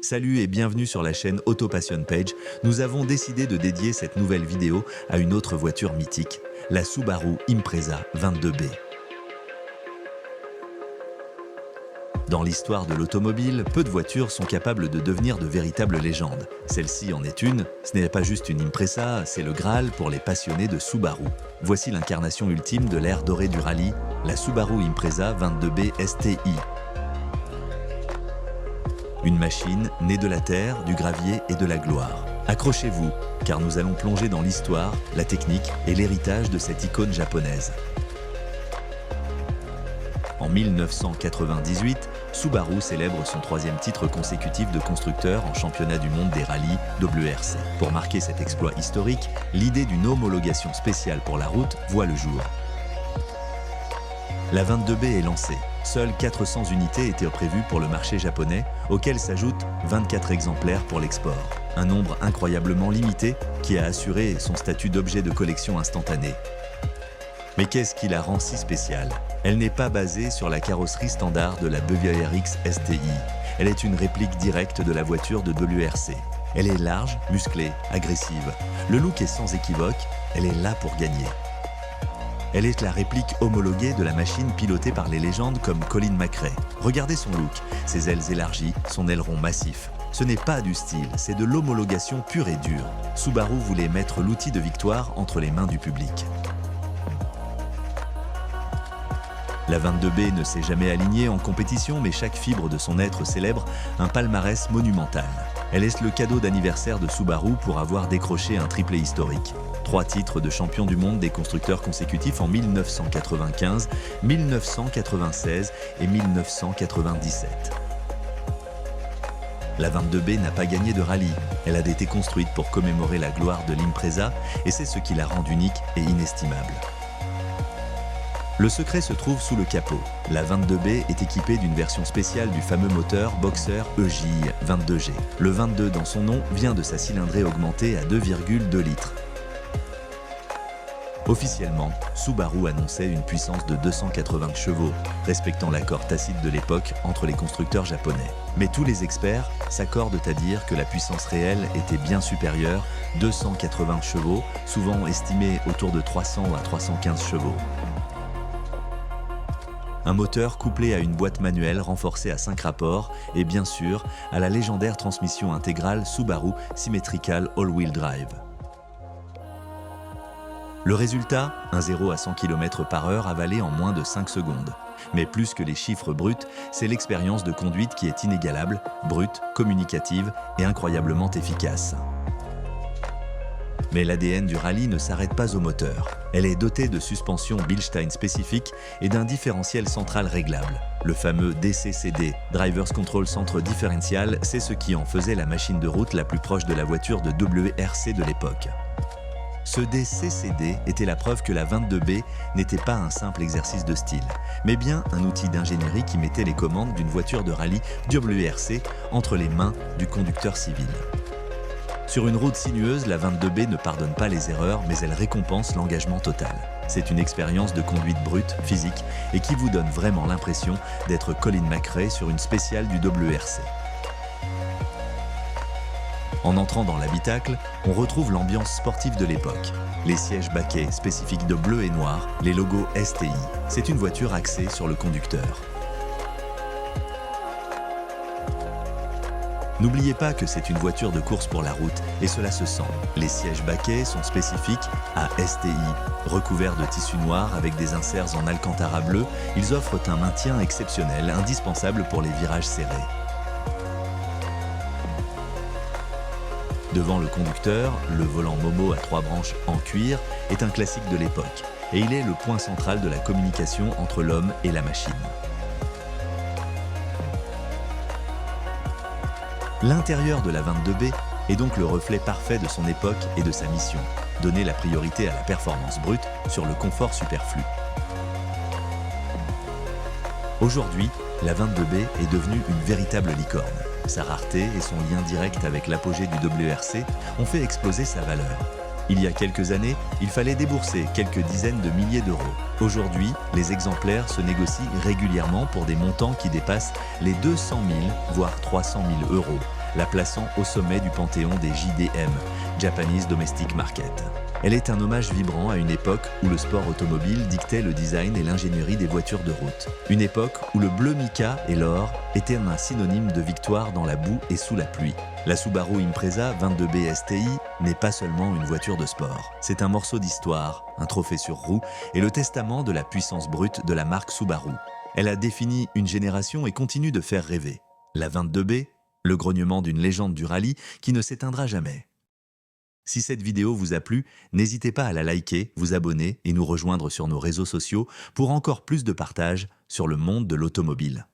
Salut et bienvenue sur la chaîne Auto Passion Page. Nous avons décidé de dédier cette nouvelle vidéo à une autre voiture mythique, la Subaru Impreza 22B. Dans l'histoire de l'automobile, peu de voitures sont capables de devenir de véritables légendes. Celle-ci en est une, ce n'est pas juste une Impreza, c'est le Graal pour les passionnés de Subaru. Voici l'incarnation ultime de l'ère dorée du rallye, la Subaru Impreza 22B STI. Une machine née de la terre, du gravier et de la gloire. Accrochez-vous, car nous allons plonger dans l'histoire, la technique et l'héritage de cette icône japonaise. En 1998, Subaru célèbre son troisième titre consécutif de constructeur en championnat du monde des rallyes WRC. Pour marquer cet exploit historique, l'idée d'une homologation spéciale pour la route voit le jour. La 22B est lancée. Seules 400 unités étaient prévues pour le marché japonais, auxquelles s'ajoutent 24 exemplaires pour l'export. Un nombre incroyablement limité qui a assuré son statut d'objet de collection instantané. Mais qu'est-ce qui la rend si spéciale? Elle n'est pas basée sur la carrosserie standard de la BWRX STI. Elle est une réplique directe de la voiture de WRC. Elle est large, musclée, agressive. Le look est sans équivoque, elle est là pour gagner. Elle est la réplique homologuée de la machine pilotée par les légendes comme Colin McRae. Regardez son look, ses ailes élargies, son aileron massif. Ce n'est pas du style, c'est de l'homologation pure et dure. Subaru voulait mettre l'outil de victoire entre les mains du public. La 22B ne s'est jamais alignée en compétition, mais chaque fibre de son être célèbre un palmarès monumental. Elle est le cadeau d'anniversaire de Subaru pour avoir décroché un triplé historique. 3 titres de champion du monde des constructeurs consécutifs en 1995, 1996 et 1997. La 22B n'a pas gagné de rallye. Elle a été construite pour commémorer la gloire de l'Impreza et c'est ce qui la rend unique et inestimable. Le secret se trouve sous le capot. La 22B est équipée d'une version spéciale du fameux moteur Boxer EJ 22G. Le 22 dans son nom vient de sa cylindrée augmentée à 2,2 litres. Officiellement, Subaru annonçait une puissance de 280 chevaux, respectant l'accord tacite de l'époque entre les constructeurs japonais. Mais tous les experts s'accordent à dire que la puissance réelle était bien supérieure, 280 chevaux, souvent estimés autour de 300 à 315 chevaux. Un moteur couplé à une boîte manuelle renforcée à 5 rapports et bien sûr à la légendaire transmission intégrale Subaru Symmetrical All-Wheel Drive. Le résultat, un 0 à 100 km/h avalé en moins de 5 secondes. Mais plus que les chiffres bruts, c'est l'expérience de conduite qui est inégalable, brute, communicative et incroyablement efficace. Mais l'ADN du rallye ne s'arrête pas au moteur. Elle est dotée de suspensions Bilstein spécifiques et d'un différentiel central réglable. Le fameux DCCD, Driver's Control Centre Differential, c'est ce qui en faisait la machine de route la plus proche de la voiture de WRC de l'époque. Ce DCCD était la preuve que la 22B n'était pas un simple exercice de style, mais bien un outil d'ingénierie qui mettait les commandes d'une voiture de rallye WRC entre les mains du conducteur civil. Sur une route sinueuse, la 22B ne pardonne pas les erreurs, mais elle récompense l'engagement total. C'est une expérience de conduite brute, physique, et qui vous donne vraiment l'impression d'être Colin McRae sur une spéciale du WRC. En entrant dans l'habitacle, on retrouve l'ambiance sportive de l'époque. Les sièges baquets spécifiques de bleu et noir, les logos STI. C'est une voiture axée sur le conducteur. N'oubliez pas que c'est une voiture de course pour la route et cela se sent. Les sièges baquets sont spécifiques à STI. Recouverts de tissu noir avec des inserts en alcantara bleu, ils offrent un maintien exceptionnel, indispensable pour les virages serrés. Devant le conducteur, le volant Momo à 3 branches en cuir est un classique de l'époque et il est le point central de la communication entre l'homme et la machine. L'intérieur de la 22B est donc le reflet parfait de son époque et de sa mission, donner la priorité à la performance brute sur le confort superflu. Aujourd'hui, la 22B est devenue une véritable licorne. Sa rareté et son lien direct avec l'apogée du WRC ont fait exploser sa valeur. Il y a quelques années, il fallait débourser quelques dizaines de milliers d'euros. Aujourd'hui, les exemplaires se négocient régulièrement pour des montants qui dépassent les 200 000 voire 300 000 euros, la plaçant au sommet du panthéon des JDM, Japanese Domestic Market. Elle est un hommage vibrant à une époque où le sport automobile dictait le design et l'ingénierie des voitures de route. Une époque où le bleu mica et l'or étaient un synonyme de victoire dans la boue et sous la pluie. La Subaru Impreza 22B STI n'est pas seulement une voiture de sport. C'est un morceau d'histoire, un trophée sur roue et le testament de la puissance brute de la marque Subaru. Elle a défini une génération et continue de faire rêver. La 22B, le grognement d'une légende du rallye qui ne s'éteindra jamais. Si cette vidéo vous a plu, n'hésitez pas à la liker, vous abonner et nous rejoindre sur nos réseaux sociaux pour encore plus de partage sur le monde de l'automobile.